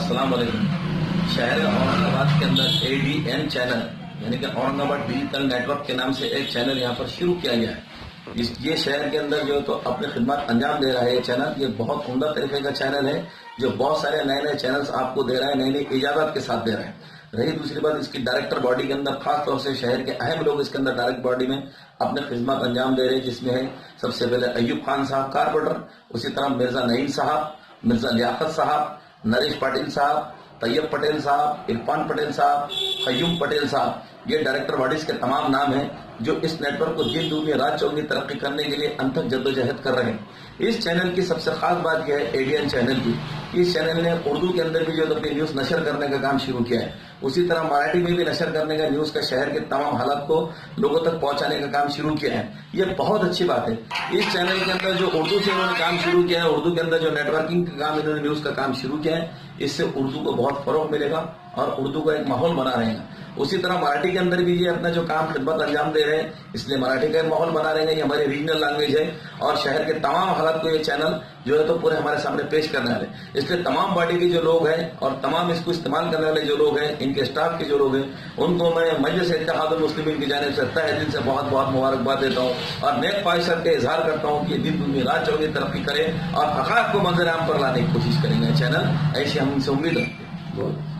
अस्सलाम वालेकुम। शहर औरंगाबाद के अंदर ADN चैनल यानी कि औरंगाबाद डिजिटल नेटवर्क के नाम से एक चैनल यहाँ पर शुरू किया गया है। ये शहर के अंदर जो है तो अपनी खिदमत अंजाम दे रहा है। ये चैनल ये बहुत उम्दा तरीके का चैनल है जो बहुत सारे नए नए चैनल्स आपको दे रहा है, नई नई इजाजत के साथ दे रहा है। रही दूसरी बात, इसकी डायरेक्टर बॉडी के अंदर खास तौर से शहर के अहम लोग इसके अंदर डायरेक्ट बॉडी में अपने खिदमत अंजाम दे रहे हैं, जिसमें है सबसे पहले अयूब खान साहब कारपोरेटर, उसी तरह मिर्जा नईम साहब, मिर्जा लियाकत साहब, नरेश पाटिल साहब, तैयब पटेल साहब, इरफान पटेल साहब, हयूम पटेल साहब, ये डायरेक्टर बॉडीज के तमाम नाम हैं जो इस नेटवर्क को दिन दुनिया रात चौगनी तरक्की करने के लिए अनथक जद्दोजहद कर रहे हैं। इस चैनल की सबसे खास बात यह है ADN चैनल की, इस चैनल ने उर्दू के अंदर भी जो अपनी न्यूज नशर करने का काम शुरू किया है, उसी तरह मराठी में भी नशर करने का न्यूज का शहर के तमाम हालात को लोगों तक पहुंचाने का काम शुरू किया है। ये बहुत अच्छी बात है। इस चैनल के अंदर जो उर्दू से इन्होंने काम शुरू किया है, उर्दू के अंदर जो नेटवर्किंग का काम इन्होंने न्यूज का काम शुरू किया है, इससे उर्दू को बहुत फरोग मिलेगा और उर्दू का एक माहौल बना रहेगा। उसी तरह मराठी के अंदर भी ये अपना जो काम खिदमत अंजाम दे रहे हैं, इसलिए मराठी का एक माहौल बना रहेंगे। ये हमारी रीजनल लैंग्वेज है और शहर के तमाम हालात को ये चैनल जो है तो पूरे हमारे सामने पेश करने वाले। इसलिए तमाम बॉडी के जो लोग हैं और तमाम इसको इस्तेमाल करने वाले जो लोग हैं, इनके स्टाफ के जो लोग हैं, उनको मैं मजलिस इत्तेहादुल मुस्लिमीन की जानिब से तहे दिल से बहुत बहुत मुबारकबाद देता हूँ और नेक ख्वाहिशात का इजहार करता हूँ कि दिन दुनिया रात चौगनी तरक्की करे और हक़ाइक़ को मंजर आम पर लाने की कोशिश करेंगे। चैनल ऐसी हम इनसे उम्मीद रखते हैं।